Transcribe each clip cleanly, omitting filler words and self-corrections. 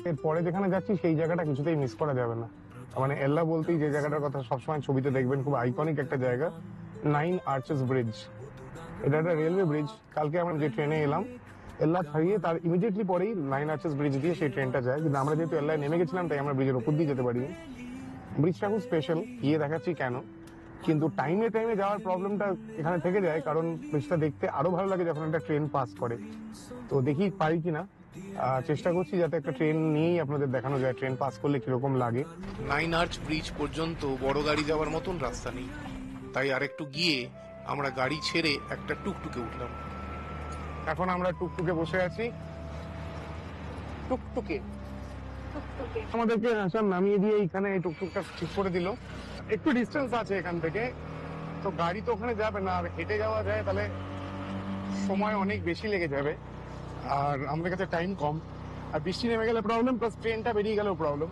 এরপরে যেখানে যাচ্ছি সেই জায়গাটা কিছুতেই মিস করা যাবে না। মানে এল্লা বলতেই যে জায়গাটার কথা সবসময় ছবিতে দেখবেন, খুব আইকনিক একটা জায়গা, 9 আর্চেস ব্রিজ। এটা একটা রেলওয়ে ব্রিজ। কালকে আমরা যে ট্রেনে এলাম, এল্লা ছাড়িয়ে তার ইমিডিয়েটলি পরেই 9 আর্চেস ব্রিজ দিয়ে সেই ট্রেনটা যায়, কিন্তু আমরা যেহেতু এল্লায় নেমে গেছিলাম তাই আমরা ব্রিজের উপর দিয়ে যেতে পারিনি। ব্রিজটা খুব স্পেশাল, গিয়ে দেখাচ্ছি কেন। কিন্তু টাইমে টাইমে যাওয়ার প্রবলেমটা এখানে থেকে যায়, কারণ ব্রিজটা দেখতে আরো ভালো লাগে যখন একটা ট্রেন পাস করে। তো দেখি পারি কিনা, চেষ্টা করছি যাতে একটা ট্রেন নিয়েই আপনাদের দেখানো যায় ট্রেন পাস করলে কিরকম লাগে। 9 আর্চ ব্রিজ পর্যন্ত বড় গাড়ি যাওয়ার মতন রাস্তা নেই, তাই আরেকটু গিয়ে আমরা গাড়ি ছেড়ে একটা টুকটুকে উঠলাম। এখন আমরা টুকটুকে বসে আছি। টুকটুকে আমাদেরকে আসাম নামিয়ে দিয়ে এখানে এই টুকটুকটা ঠিক করে দিল। একটু ডিস্টেন্স আছে এখান থেকে, তো গাড়ি তো ওখানে যাবে না, আর হেঁটে যাওয়া যায় তাহলে সময় অনেক বেশি লেগে যাবে, আর আমাদের কাছে টাইম কম, আর বৃষ্টি নেমে গেলে প্রবলেম, প্লাস ট্রেনটা বেরিয়ে গেলেও প্রবলেম।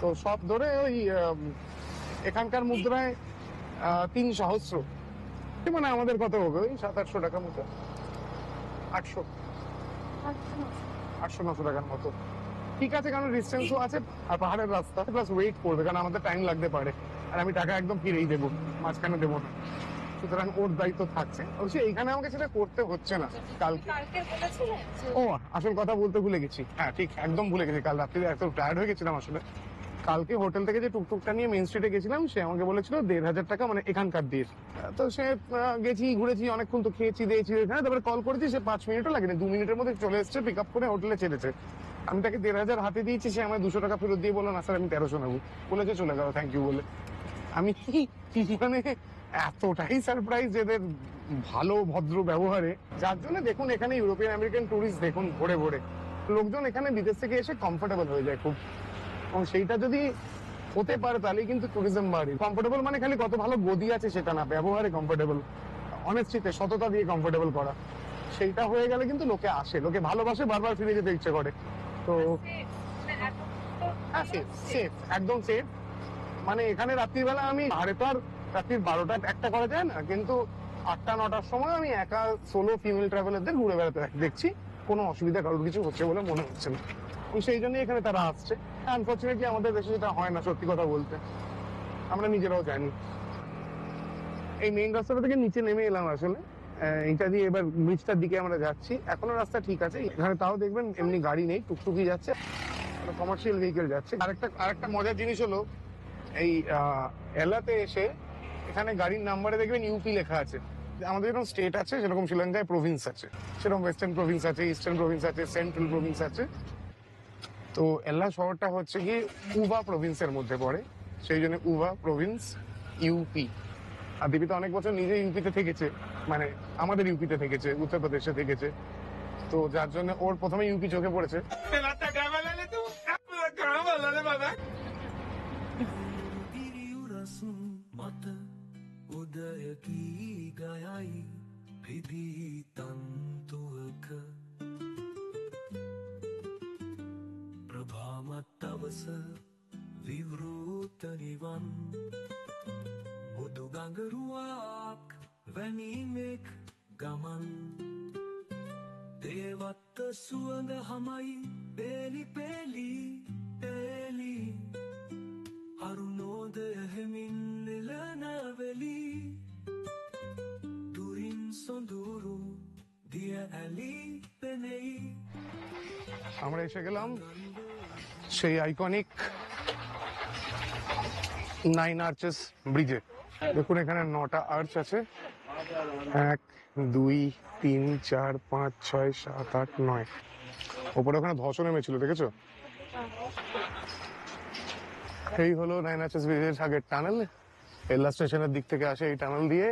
তো সব ধরে ওই এখানকার মুদ্রায় 3 সহস্র, মানে আমাদের কত হবে ওই 700-800 টাকার মতো, 800-900 টাকার মতো। ঠিক আছে, কারণ ডিস্টেন্সও আছে আর পাহাড়ের রাস্তা, প্লাস ওয়েট করবে, কারণ আমাদের টাইম লাগতে পারে, আর আমি টাকা একদম ফিরেই দেবো, মাঝখানে দেবো না, সুতরাং ওর দায়িত্ব থাকছে। অবশ্যই এইখানে আমাকে সেটা করতে হচ্ছে না। কালকে ও আসল কথা বলতে ভুলে গেছি, হ্যাঁ ঠিক একদম ভুলে গেছি, কাল রাত্রে এত টায়ার্ড হয়ে গেছিলাম আসলে। কালকে হোটেল থেকে যে টুকটুকটা নিয়ে মেইন স্ট্রিটে গেছিলাম, সে আমাকে বলেছিল 1,500 টাকা, মানে এখানকার দিয়ে। তো সে গেছি, ঘুরেছি অনেকক্ষণ, তো খেয়েছি দিয়েছি এখানে, তারপরে কল করেছি, সে 5 মিনিটও লাগেনি, 2 মিনিটের মধ্যে চলে এসছে, পিক আপ করে হোটেলে ছেড়েছে। আমি তাকে 1,500 হাতে দিয়েছি, সে আমায় 200 টাকা ফেরত দিয়ে বললো না স্যার আমি 1300 নেবো, বলেছে চলে যাও থ্যাংক ইউ বলে। আমি মানে এতটাই সারপ্রাইজ এদের ভালো ভদ্র ব্যবহারে, যার জন্য দেখুন এখানে ইউরোপিয়ান আমেরিকান টুরিস্ট দেখুন ভরে ভরে, লোকজন এখানে বিদেশ থেকে এসে কমফোর্টেবল হয়ে যায় খুব, এবং সেইটা যদি হতে পারে তাহলে কিন্তু ট্যুরিজম বাড়ে। কমফোর্টেবল মানে খালি কত ভালো গদি আছে সেটা না, ব্যবহারে কমফোর্টেবল, অনেস্টিতে সততা দিয়ে কমফোর্টেবল করা, সেইটা হয়ে গেলে কিন্তু লোকে আসে, লোকে ভালোবাসে, বারবার ফিরে যেতে ইচ্ছে করে। তো সেফ সেফ একদম সেফ। মানে এখানে রাত্রিবেলা আমি আরে তো আর রাত্রির 12টা-1টা করা যায় না, কিন্তু 8টা-9টার সময় আমি একা সোলো ফিমেল ট্রাভেলারদের ঘুরে বেড়াতে দেখছি, কোনো অসুবিধা কারোর কিছু হচ্ছে বলে মনে হচ্ছে না, সেই জন্যই এখানে তারা আসছে। আনফর্চুনেটলি আমাদের দেশে সেটা হয় না, সত্যি কথা বলতে, আমরা নিজেরাও জানি। এই মেইন রাস্তাটা থেকে নিচে নেমে এলাম আসলে, এটা দিয়ে এবার ব্রিজটার দিকে আমরা যাচ্ছি। এখনো রাস্তা ঠিক আছে, এখানে তাও দেখবেন এমনি গাড়ি নেই, টুকটুকি যাচ্ছে, কমার্শিয়াল ভেহিকেল যাচ্ছে। আরেকটা মজার জিনিস হলো, এই এলাতে এসে এখানে গাড়ির নাম্বারে দেখবেন ইউপি লেখা আছে। আমাদের যেরকম স্টেট আছে সেরকম শ্রীলঙ্কায় প্রভিন্স আছে, সেরকম ওয়েস্টার্ন প্রভিন্স আছে, ইস্টার্ন প্রভিন্স আছে, সেন্ট্রাল প্রভিন্স আছে। তো এল্লা শহরটা হচ্ছে গিয়ে উভা প্রভিন্সের মধ্যে পড়ে, সেই জন্য উভা প্রভিন্স ইউপি। আর দীপিতা অনেক বছর নিজে ইউপিতে থেকেছে, মানে আমাদের ইউপিতে থেকেছে, উত্তরপ্রদেশে থেকেছে, তো যার জন্য ওর প্রথমে ইউপি চোখে পড়েছে। देवत्त सुवंग हमाई पेली पेली पेली अरुणोदय मिलनवेली दुरिन सोंदुरु दिया अली पेनेई। আমরা এসে গেলাম সেই আইকনিক 9 আর্চেস ব্রিজে। দেখুন এখানে 9টা আর্চ আছে, 1 2 3 4 5 6 7 8 9। ওপরে ওখানে ধসও নেমেছিল, দেখেছো? এই হলো 9 আর্চেস ব্রিজের আগের টানেল, এল্লা স্টেশনের দিক থেকে আসে এই টানেল দিয়ে।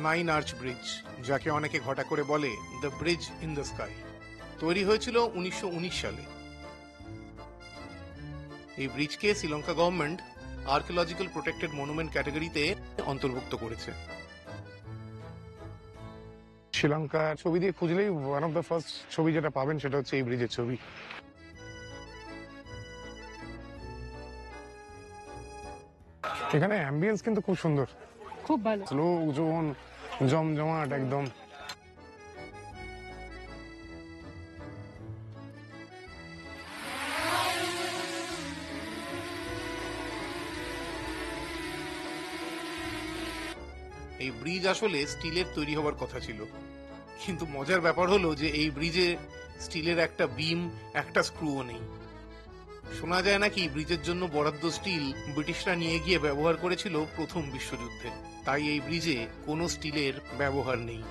নাইন আর্চ ব্রিজ, যাকে অনেকে ঘটা করে বলে the bridge in the sky, তৈরি হয়েছিল 1919 সালে। এই ব্রিজকে Sri Lanka government archaeological protected monument ক্যাটাগরিতে অন্তর্ভুক্ত করেছে। শ্রীলঙ্কার ছবি দিয়ে খুঁজলেই ওয়ান অফ দ্য ফার্স্ট ছবি যেটা পাবেন সেটা হচ্ছে এই ব্রিজের ছবি। এখানে অ্যাম্বিয়েন্স কিন্তু খুব সুন্দর, খুব ভালো। লোকজন জমজমাট একদম। এই ব্রিজ আসলে স্টিলের তৈরি হওয়ার কথা ছিল, কিন্তু মজার ব্যাপার হলো যে এই ব্রিজে স্টিলের একটা বিম, একটা স্ক্রুও নেই। শোনা যায় নাকি ব্রিজের জন্য বরাদ্দ স্টিল ব্রিটিশরা নিয়ে গিয়ে ব্যবহার করেছিল প্রথম বিশ্বযুদ্ধে, তাই এই ব্রিজে কোনো স্টিলের ব্যবহার নেই।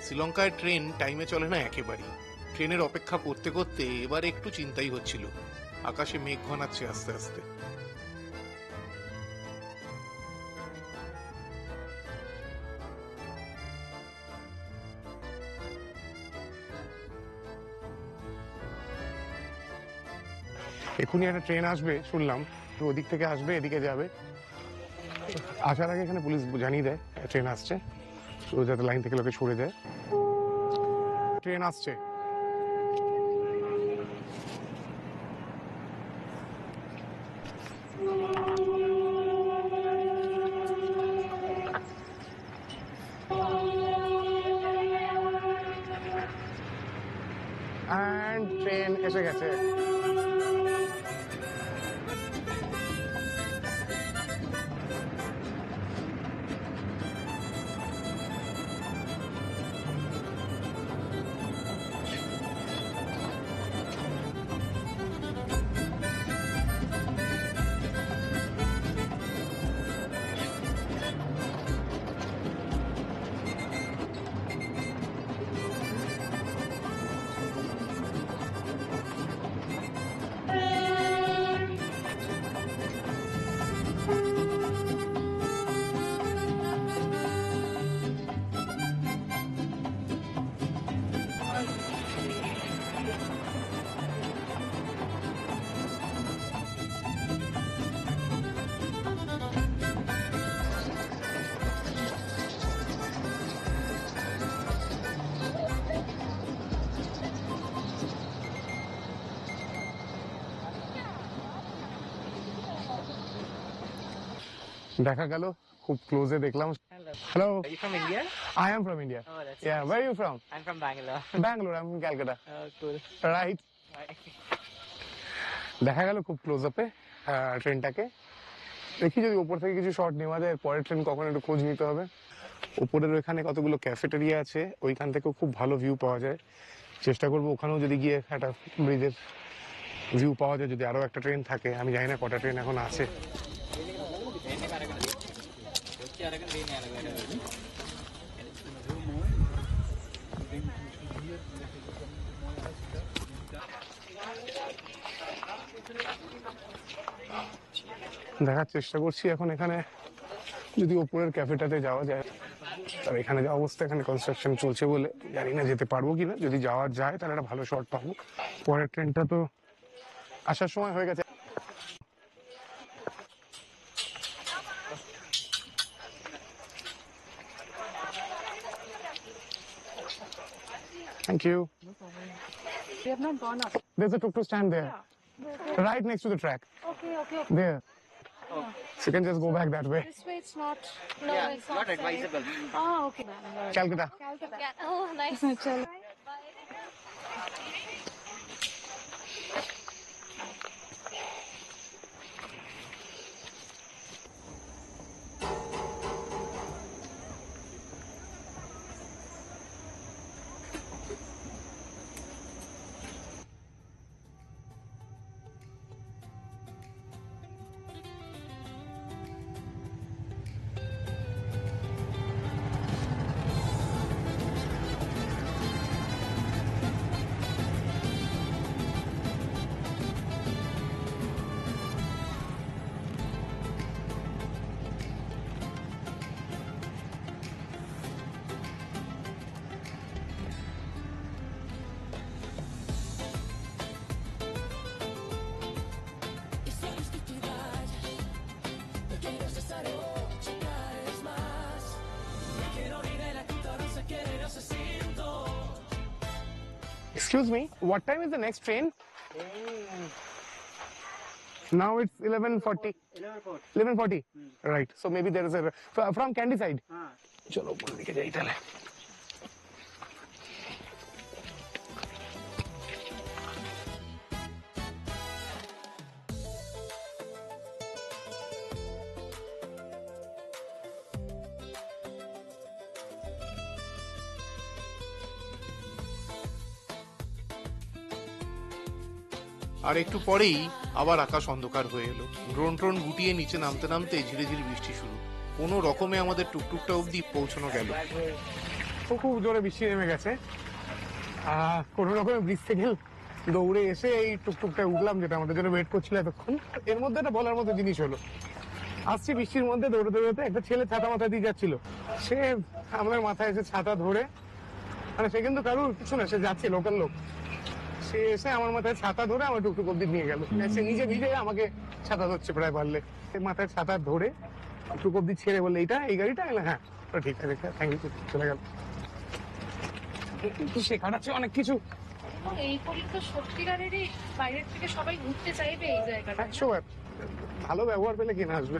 শ্রীলঙ্কায় ট্রেন টাইমে চলে না একেবারেই। ট্রেনের অপেক্ষা করতে করতে এবার একটু চিন্তাই হচ্ছিল, আকাশে মেঘ ঘনাচ্ছে আস্তে আস্তে। এখনই একটা ট্রেন আসবে শুনলাম, তো ওদিক থেকে আসবে, এদিকে যাবে। আসার আগে এখানে পুলিশ জানিয়ে দেয় ট্রেন আসছে, তো যাতে লাইন থেকে লোকে সরে যায়। ট্রেন আসছে। And ট্রেন এসে গেছে। দেখা গেল খুব ক্লোজে দেখলাম। Hello. Hello, Are you from India? I am from India. Oh, that's Yeah, nice. where are you from? I'm from Bangalore. Bangalore, I'm from Calcutta. Oh, cool. Right. Bye. দেখা গেল খুব close আপে ট্রেনটাকে। দেখি যদি ওপর থেকে কিছু শট নেওয়া যায়, পরের ট্রেন কখন একটু খোঁজ নিতে হবে। ওপরের ওইখানে কতগুলো ক্যাফেটেরিয়া আছে, ওইখান থেকেও খুব ভালো ভিউ পাওয়া যায়। চেষ্টা করবো ওখানেও যদি গিয়ে একটা ব্রিজের ভিউ পাওয়া যায়, যদি আরো একটা ট্রেন থাকে। আমি জানি না কটা ট্রেন এখন আছে। দেখার চেষ্টা করছি এখন এখানে যদি ওপরের ক্যাফেটাতে যাওয়া যায়। আর এখানে যে অবস্থা, এখানে কনস্ট্রাকশন চলছে বলে জানি না যেতে পারবো কিনা। যদি যাওয়া যায় তাহলে একটা ভালো শট পাবো। পরের ট্রেনটা তো আসার সময় হয়ে গেছে। Thank you. We have not gone up. There's a tuk-tuk stand there, right next to the track. Okay. There. So you can just go back that way. This way it's not. No, Yeah, it's not safe. advisable. Oh, okay. Bangalore. Calcutta. Calcutta. Oh, nice. Chalo. Excuse me, what time is the next train? Now it's 11:40. 11:40. Right. So maybe there is a from Candy side. চলো উপর দিকে যাই তাহলে। আর একটু পরেই আবার আকাশ অন্ধকার হয়ে এলো। ড্রোন ট্রোন গুটিয়ে নিচে নামতে নামতে ঝিরে ঝিরে বৃষ্টি শুরু। কোনো রকমে আমাদের টুকটুকটা অবধি পৌঁছানো গেল। খুব জোরে বৃষ্টি নেমে গেছে। কোনো রকমের ব্রিজ থেকে দৌড়ে এসে এই টুকটুকটায় উঠলাম, যেটা আমাদের জন্য ওয়েট করছিল এতক্ষণ। এর মধ্যে একটা বলার মতো জিনিস হলো, আসছি বৃষ্টির মধ্যে দৌড়ে দৌড়াতে, একটা ছেলে ছাতা মাথায় দিয়ে যাচ্ছিল। সে আমাদের মাথায় এসে ছাতা ধরে, মানে সে কিন্তু কারোর কিছু না, সে যাচ্ছে লোকাল লোক, সে এসে আমার মাথায় ছাতা ধরে আমার টুকটুক অব্দি নিয়ে গেল। সে নিজে নিজে আমাকে ছাতা ধরছে প্রায় পারলে। সে মাথায় ছাতা ধরে টুকটুক অব্দি ছেড়ে বললে এইটা এই গাড়িটা, হ্যাঁ ঠিক আছে থ্যাংক ইউ, চলে গেল। শেখার আছে অনেক কিছু। এই করে তো সত্যিকারেরই বাইরের থেকে সবাই ঘুরতে চাইবে এই জায়গাটা। 100 ভালো ব্যবহার পেলে কিনা আসবে।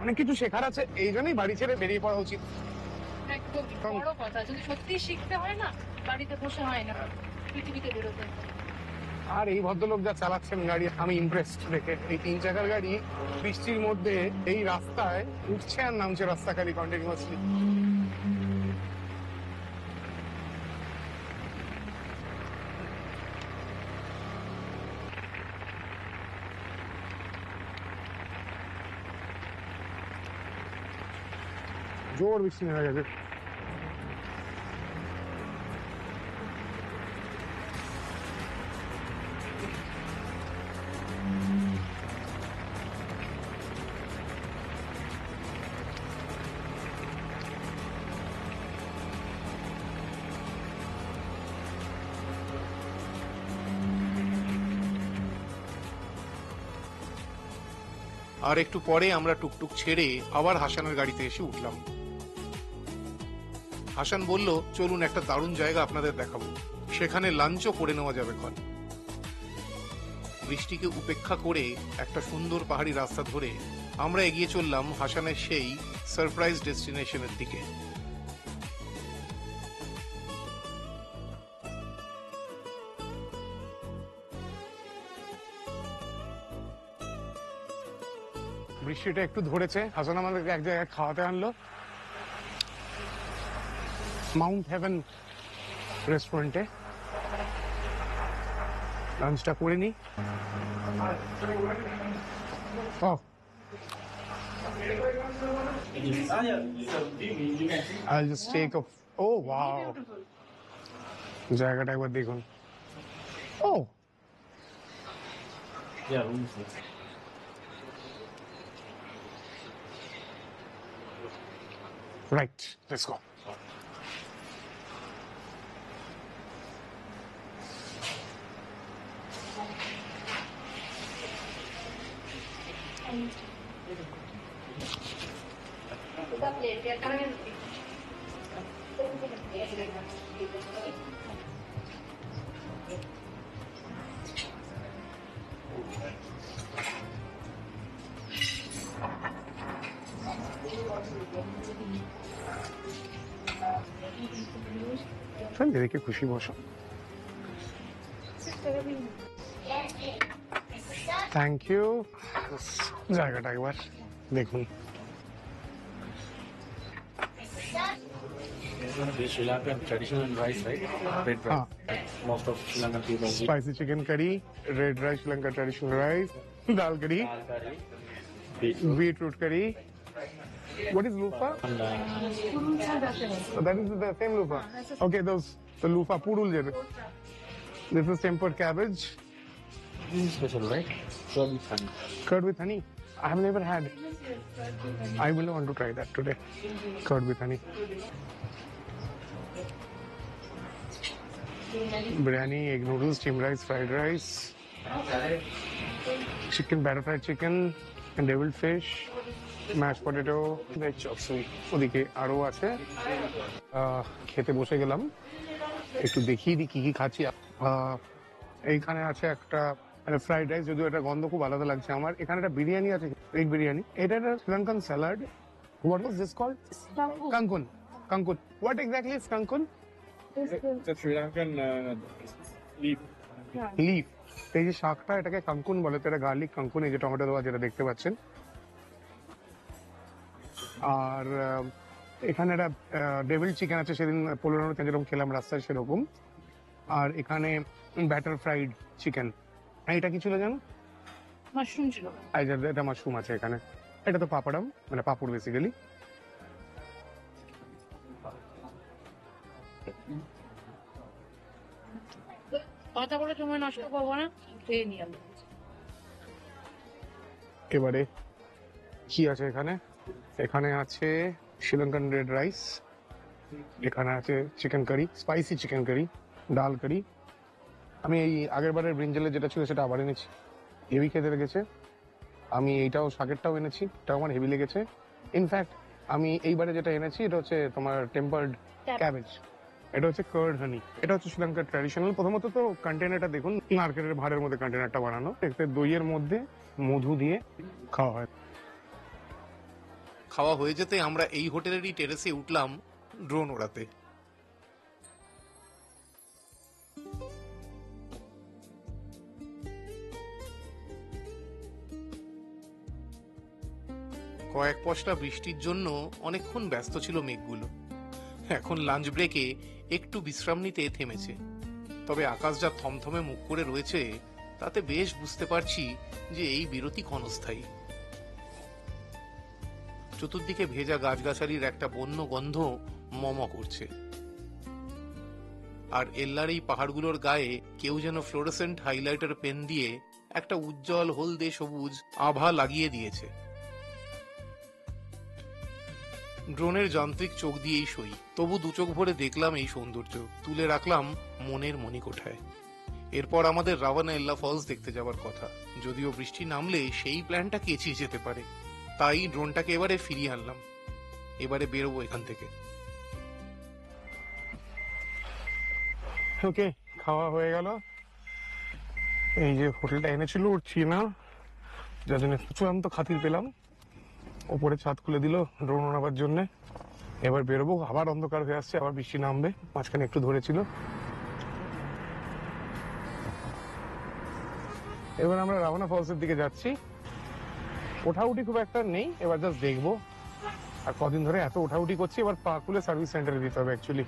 অনেক কিছু শেখার আছে, এই জন্যই বাড়ি ছেড়ে বেরিয়ে পড়া উচিত। একদম বড় কথা, যদি সত্যি শিখতে হয় না, বাড়িতে বসে হয় না, পৃথিবীতে বেরোতে হয়। আর এই ভদ্রলোক যা চালাচ্ছেন গাড়ি, আমি ইমপ্রেসড দেখে। এই 3 চাকার গাড়ি বৃষ্টির মধ্যে এই রাস্তায় উঠছে আর নামছে রাস্তাখালি কন্টিনিউয়াসলি। জোর বৃষ্টি নেমে গেছে। আর একটু পরে আমরা টুকটুক ছেড়ে আবার হাসানের গাড়িতে এসে উঠলাম। হাসান বলল, চলুন একটা দারুণ জায়গা আপনাদের দেখাবো, সেখানে লাঞ্চও করে নেওয়া যাবে ক্ষণ। বৃষ্টিকে উপেক্ষা করে একটা সুন্দর পাহাড়ি রাস্তা ধরে আমরা এগিয়ে চললাম হাসানের সেই সারপ্রাইজ ডেস্টিনেশনের দিকে। বৃষ্টিটা একটু ধরেছে, হাসান আমাদেরকে এক জায়গায় খাওয়াতে আনলো, মাউন্ট হেভেন রেস্টুরেন্টে। লাঞ্চটা করে নি। I'll just take a... Oh, wow. জায়গাটা একবার দেখুন। Oh. Right, let's go. দেখে খুশি বসো। Thank you. জায়গাটা একবার দেখুন। Sri Lankan traditional rice, right? Red rice. Most of Sri Lankan people eat Spicy chicken curry, red rice, Sri Lanka traditional rice, dal curry, dal curry, beetroot, beetroot curry. What is lufa? and So that is the same lufa. Okay, those the lufa purul jebe. This is tempered cabbage, this is special, right? Curd with honey. curd with honey. I have never had. I will want to try that today. Curd with honey. Biryani, egg noodles, steamed rice, fried rice, chicken, batter fried chicken, and deviled fish, mashed potato, veg chop suey. ওদিকে আরো আছে। খেতে বসে গেলাম। একটু দেখিয়ে দিই কি কি খাচ্ছি। এইখানে আছে একটা মানে ফ্রাইড রাইস, যদিও এটা গন্ধ খুব আলাদা লাগছে আমার। এখানে একটা বিরিয়ানি আছে, এগ বিরিয়ানি। এটা একটা Sri Lankan salad. What was this called? Kankun. Kankun. What exactly is kankun? It's a Sri Lankan leaf. Leaf. এই যে শাকটা, এটাকে কাঙ্কুন বলে। তো এটা গার্লিক কাঙ্কুন, এই যে টমেটো দেওয়া, যেটা দেখতে পাচ্ছেন। আর এখানে একটা ডেভিল চিকেন আছে, সেদিন পোলোর যেরকম খেলাম রাস্তায় সেরকম। আর এখানে ব্যাটার ফ্রাইড চিকেন। এটা কি ছিল জানো? মাশরুম ছিল। এটা মাশরুম আছে এখানে। এটা তো পাপড়াম, মানে পাপড় বেসিক্যালি। কথা বলে সময় নষ্ট করবো না, খেয়ে নিয়ে আমি। এবারে কি আছে এখানে? এখানে আছে শ্রীলঙ্কান রেড রাইস, এখানে আছে chicken curry, spicy chicken curry, dal curry. আমি এই আগের বারের ব্রিঞ্জেলের যেটা ছিল সেটা আবার এনেছি, হেভি খেতে লেগেছে। আমি এইটাও শাকেরটাও এনেছি, এটাও আমার হেভি লেগেছে। ইনফ্যাক্ট আমি এইবারে যেটা এনেছি এটা হচ্ছে তোমার টেম্পার্ড ক্যাবেজ। এটা হচ্ছে কার্ড হানি। এটা হচ্ছে শ্রীলঙ্কার ট্র্যাডিশনাল। প্রথমত তো কন্টেনারটা দেখুন, নারকেলের ভাড়ের মধ্যে কন্টেনারটা বানানো, এতে দইয়ের মধ্যে মধু দিয়ে খাওয়া হয়। খাওয়া হয়ে যেতে আমরা এই হোটেলেরই টেরেসে উঠলাম ড্রোন ওড়াতে। কয়েক পশলা বৃষ্টির জন্য অনেকক্ষণ ব্যস্ত ছিল মেঘগুলো। এখন লাঞ্চ ব্রেকে একটু বিশ্রাম নিতে থেমেছে। তবে আকাশ যা থমথমে মুখ করে রয়েছে তাতে বেশ বুঝতে পারছি যে এই বিরতি ক্ষণস্থায়ী। চতুর্দিকে ভেজা গাছগাছালির একটা বন্য গন্ধ মম করছে। আর এল্লার এই পাহাড়গুলোর গায়ে কেউ যেন ফ্লোরোসেন্ট হাইলাইটার পেন দিয়ে একটা উজ্জ্বল হলদে সবুজ আভা লাগিয়ে দিয়েছে। ড্রোনের যান্ত্রিক চোখ দিয়েই সই, তবু দু চোখ ভরে দেখলাম এই সৌন্দর্য, তুলে রাখলাম মনের মণিকোঠায়। এরপর আমাদের রাভানা এল্লা ফলস দেখতে যাওয়ার কথা, যদিও বৃষ্টি নামলে সেই প্ল্যানটা কেচিয়ে যেতে পারে। তাই ড্রোনটাকে এবারে ফিরিয়ে আনলাম। এবারে বেরোবো এখান থেকে। ওকে, খাওয়া হয়ে গেল। এই যে হোটেলটা এনেছিল ওর চিনা, যার জন্য চূড়ান্ত খাতির পেলাম। ওপরে ছাদ খুলে দিল ড্রোন ওড়াবার জন্য। এবার বেরোবো, আবার অন্ধকার হয়ে আসছে, আবার বৃষ্টি নামবে। মাঝখানে একটু ধরেছিল। এবার আমরা রাভানা ফলসের দিকে যাচ্ছি। ওঠাউঠি খুব একটা নেই, এবার জাস্ট দেখবো। আর কদিন ধরে এত ওঠাউঠি করছি, এবার পা খুলে সার্ভিস সেন্টারে দিতে হবে অ্যাকচুয়ালি।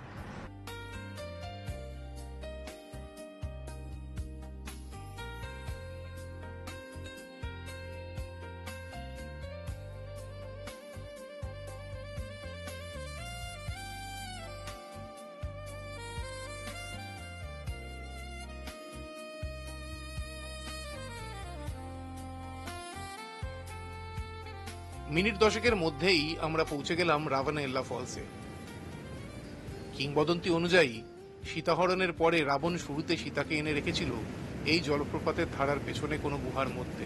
মিনিট দশেকের মধ্যেই আমরা পৌঁছে গেলাম রাভানা এল্লা ফলসে। কিংবদন্তি অনুযায়ী সীতাহরণের পরে রাবণ শুরুতে সীতাকে এনে রেখেছিল এই জলপ্রপাতের ধারার পেছনে কোনো গুহার মধ্যে।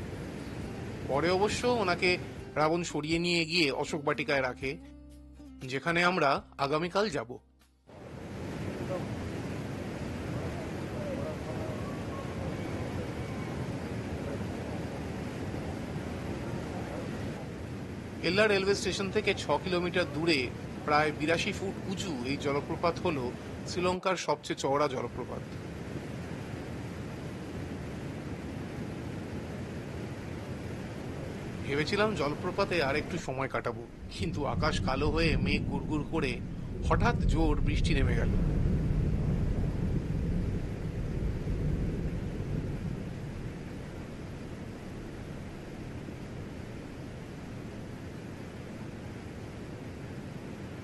পরে অবশ্য ওনাকে রাবণ সরিয়ে নিয়ে গিয়ে অশোক বাটিকায় রাখে, যেখানে আমরা আগামীকাল যাব। এল্লা রেলওয়ে স্টেশন থেকে 6 কিলোমিটার দূরে প্রায় 82 ফুট উঁচু এই জলপ্রপাত হল শ্রীলঙ্কার সবচেয়ে চওড়া জলপ্রপাত। ভেবেছিলাম জলপ্রপাতে আর একটু সময় কাটাবো, কিন্তু আকাশ কালো হয়ে মেঘ গুড়গুড় করে হঠাৎ জোর বৃষ্টি নেমে গেল।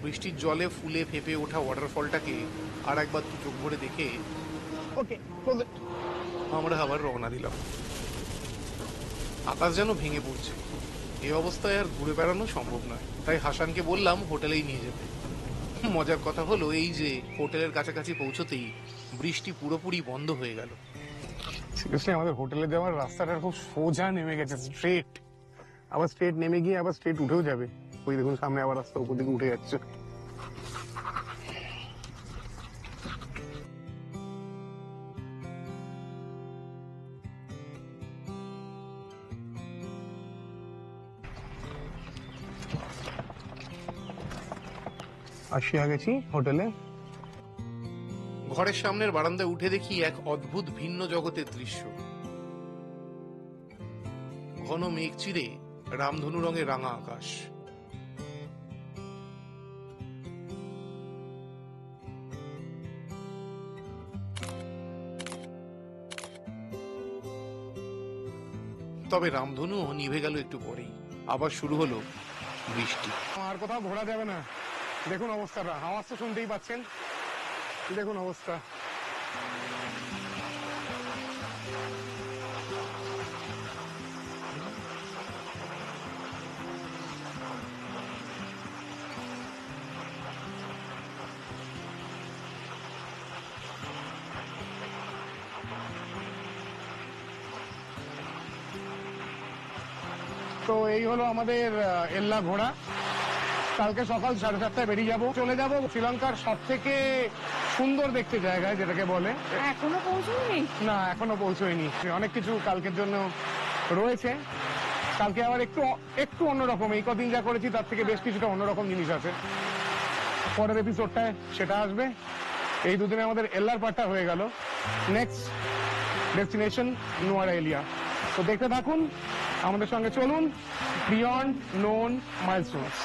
বৃষ্টির জলে ফুলে ফেঁপে ওঠা ওয়াটারফলটাকে আর একবার দু চোখ ভরে দেখে ওকে, আমরা আবার রওনা দিলাম। আকাশ যেন ভেঙে পড়ছে। এই অবস্থায় আর ঘুরে বেড়ানো সম্ভব নয়, তাই হাসানকে বললাম হোটেলেই নিয়ে যেতে। মজার কথা হলো এই যে হোটেলের কাছাকাছি পৌঁছতেই বৃষ্টি পুরোপুরি বন্ধ হয়ে গেল। সিরিয়াসলি আমাদের হোটেলে যাওয়ার রাস্তাটা খুব সোজা নেমে গেছে, স্ট্রেট। আবার স্ট্রেট নেমে গিয়ে আবার স্ট্রেট উঠেও যাবে। ওই দেখুন সামনে আবার রাস্তা উপর দিকে উঠে যাচ্ছে। আসিয়া গেছি হোটেলে। ঘরের সামনের বারান্দায় উঠে দেখি এক অদ্ভুত ভিন্ন জগতের দৃশ্য। ঘন মেঘ চিরে রামধনু রঙের রাঙা আকাশ। তবে রামধনুও নিভে গেল একটু পরেই। আবার শুরু হলো বৃষ্টি। আর কোথাও ঘোরা যাবে না। দেখুন অবস্থাটা, আওয়াজ তো শুনতেই পাচ্ছেন, দেখুন অবস্থা। তো এই হলো আমাদের এল্লা ঘোড়া। কালকে সকাল 7:30টায় বেরিয়ে যাব, চলে যাব শ্রীলঙ্কার সব থেকে সুন্দর দেখতে জায়গায়, যেটাকে বলে। এখনো পৌঁছয়নি? না, এখনো পৌঁছয়নি। অনেক কিছু কালকের জন্য রয়েছে। কালকে আবার একটু অন্যরকম, এই কদিন যা করেছি তার থেকে বেশ কিছুটা অন্যরকম জিনিস আছে। পরের এপিসোডটায় সেটা আসবে। এই দুদিনে আমাদের এল্লার পার্টটা হয়ে গেল। Next destination Nuwara Eliya. তো দেখতে থাকুন, আমাদের সঙ্গে চলুন বিয়ন্ড নোন মাইলস্টোনস।